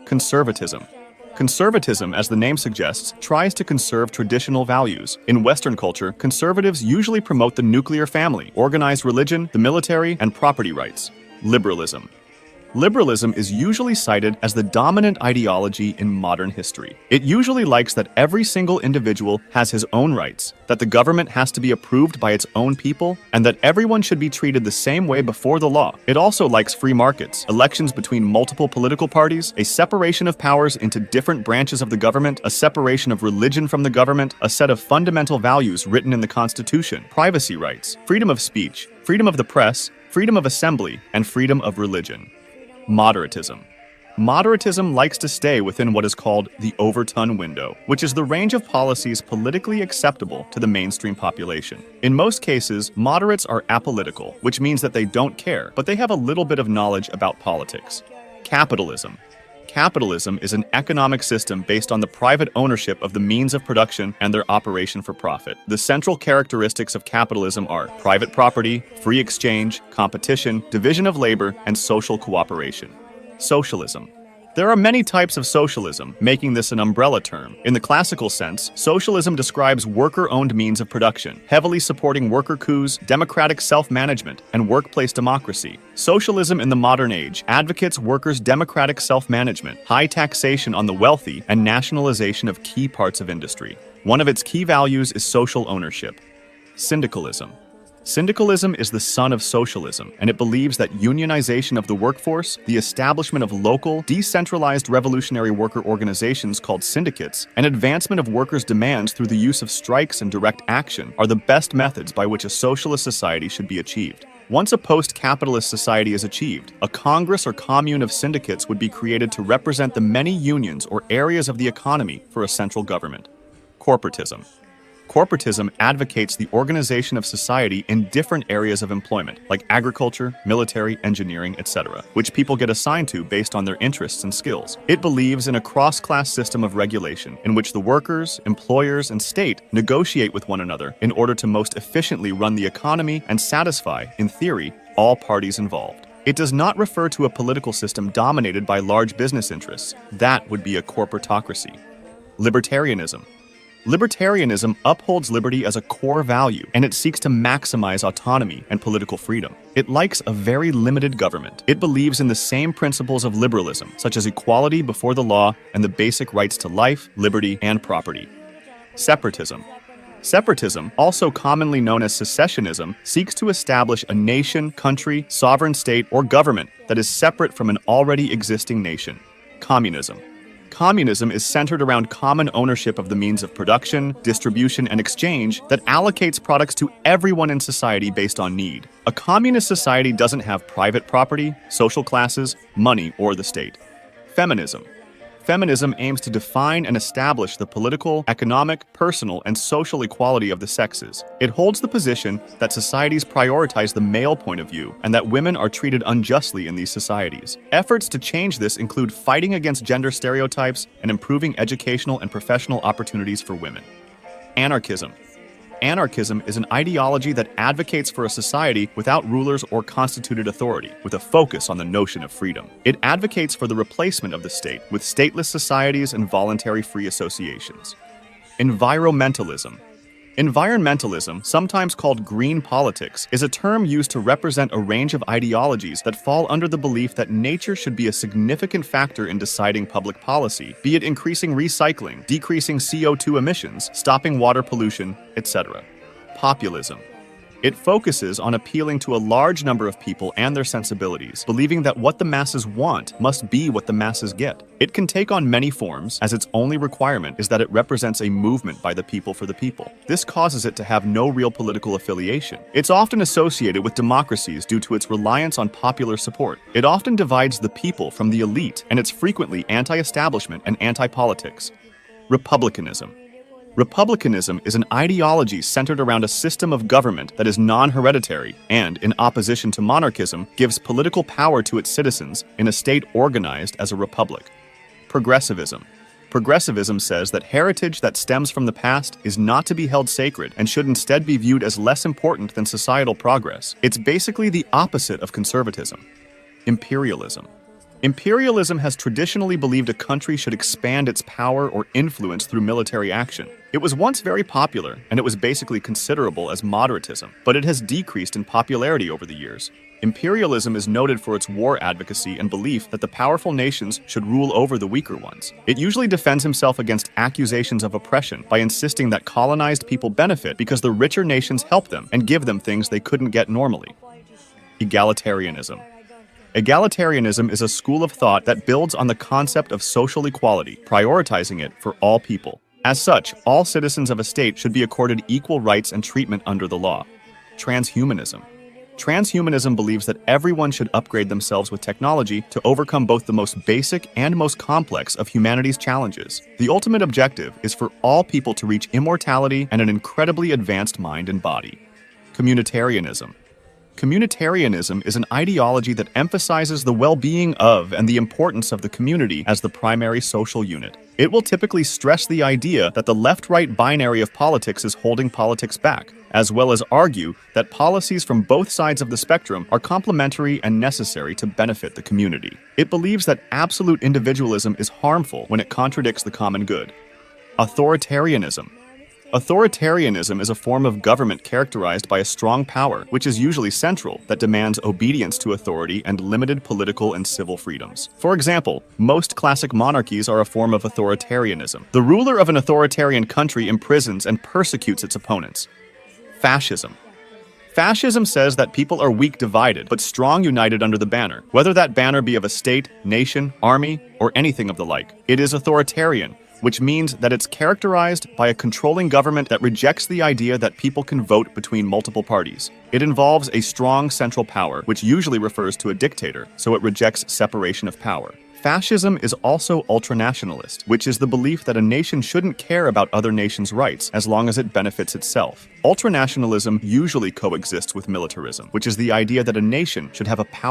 Conservatism. Conservatism, as the name suggests, tries to conserve traditional values. In Western culture, conservatives usually promote the nuclear family, organized religion, the military, and property rights. Liberalism. Liberalism is usually cited as the dominant ideology in modern history. It usually likes that every single individual has his own rights, that the government has to be approved by its own people, and that everyone should be treated the same way before the law. It also likes free markets, elections between multiple political parties, a separation of powers into different branches of the government, a separation of religion from the government, a set of fundamental values written in the Constitution, privacy rights, freedom of speech, freedom of the press, freedom of assembly, and freedom of religion. Moderatism. Moderatism likes to stay within what is called the Overton window, which is the range of policies politically acceptable to the mainstream population. In most cases, moderates are apolitical, which means that they don't care, but they have a little bit of knowledge about politics. Capitalism. Capitalism is an economic system based on the private ownership of the means of production and their operation for profit. The central characteristics of capitalism are private property, free exchange, competition, division of labor, and social cooperation. Socialism. There are many types of socialism, making this an umbrella term. In the classical sense, socialism describes worker-owned means of production, heavily supporting worker coups, democratic self-management, and workplace democracy. Socialism in the modern age advocates workers' democratic self-management, high taxation on the wealthy, and nationalization of key parts of industry. One of its key values is social ownership. Syndicalism. Syndicalism is the son of socialism, and it believes that unionization of the workforce, the establishment of local, decentralized revolutionary worker organizations called syndicates, and advancement of workers' demands through the use of strikes and direct action are the best methods by which a socialist society should be achieved. Once a post-capitalist society is achieved, a congress or commune of syndicates would be created to represent the many unions or areas of the economy for a central government. Corporatism. Corporatism advocates the organization of society in different areas of employment, like agriculture, military, engineering, etc., which people get assigned to based on their interests and skills. It believes in a cross-class system of regulation in which the workers, employers, and state negotiate with one another in order to most efficiently run the economy and satisfy, in theory, all parties involved. It does not refer to a political system dominated by large business interests. That would be a corporatocracy. Libertarianism. Libertarianism upholds liberty as a core value, and it seeks to maximize autonomy and political freedom. It likes a very limited government. It believes in the same principles of liberalism, such as equality before the law and the basic rights to life, liberty, and property. Separatism. Separatism, also commonly known as secessionism, seeks to establish a nation, country, sovereign state, or government that is separate from an already existing nation. Communism. Communism is centered around common ownership of the means of production, distribution, and exchange that allocates products to everyone in society based on need. A communist society doesn't have private property, social classes, money, or the state. Feminism. Feminism aims to define and establish the political, economic, personal, and social equality of the sexes. It holds the position that societies prioritize the male point of view and that women are treated unjustly in these societies. Efforts to change this include fighting against gender stereotypes and improving educational and professional opportunities for women. Anarchism. Anarchism is an ideology that advocates for a society without rulers or constituted authority, with a focus on the notion of freedom. It advocates for the replacement of the state with stateless societies and voluntary free associations. Enviromentalism. Environmentalism, sometimes called green politics, is a term used to represent a range of ideologies that fall under the belief that nature should be a significant factor in deciding public policy, be it increasing recycling, decreasing CO2 emissions, stopping water pollution, etc. Populism. It focuses on appealing to a large number of people and their sensibilities, believing that what the masses want must be what the masses get. It can take on many forms, as its only requirement is that it represents a movement by the people for the people. This causes it to have no real political affiliation. It's often associated with democracies due to its reliance on popular support. It often divides the people from the elite, and it's frequently anti-establishment and anti-politics. Republicanism. Republicanism is an ideology centered around a system of government that is non-hereditary and, in opposition to monarchism, gives political power to its citizens in a state organized as a republic. Progressivism. Progressivism says that heritage that stems from the past is not to be held sacred and should instead be viewed as less important than societal progress. It's basically the opposite of conservatism. Imperialism. Imperialism has traditionally believed a country should expand its power or influence through military action. It was once very popular, and it was basically considerable as moderatism, but it has decreased in popularity over the years. Imperialism is noted for its war advocacy and belief that the powerful nations should rule over the weaker ones. It usually defends himself against accusations of oppression by insisting that colonized people benefit because the richer nations help them and give them things they couldn't get normally. Egalitarianism. Egalitarianism is a school of thought that builds on the concept of social equality, prioritizing it for all people. As such, all citizens of a state should be accorded equal rights and treatment under the law. Transhumanism. Transhumanism believes that everyone should upgrade themselves with technology to overcome both the most basic and most complex of humanity's challenges. The ultimate objective is for all people to reach immortality and an incredibly advanced mind and body. Communitarianism. Communitarianism is an ideology that emphasizes the well-being of and the importance of the community as the primary social unit. It will typically stress the idea that the left-right binary of politics is holding politics back, as well as argue that policies from both sides of the spectrum are complementary and necessary to benefit the community. It believes that absolute individualism is harmful when it contradicts the common good. Authoritarianism. Authoritarianism is a form of government characterized by a strong power, which is usually central, that demands obedience to authority and limited political and civil freedoms. For example, most classic monarchies are a form of authoritarianism. The ruler of an authoritarian country imprisons and persecutes its opponents. Fascism. Fascism says that people are weak divided, but strong united under the banner, whether that banner be of a state, nation, army, or anything of the like. It is authoritarian, which means that it's characterized by a controlling government that rejects the idea that people can vote between multiple parties. It involves a strong central power, which usually refers to a dictator, so it rejects separation of power. Fascism is also ultranationalist, which is the belief that a nation shouldn't care about other nations' rights as long as it benefits itself. Ultranationalism usually coexists with militarism, which is the idea that a nation should have a power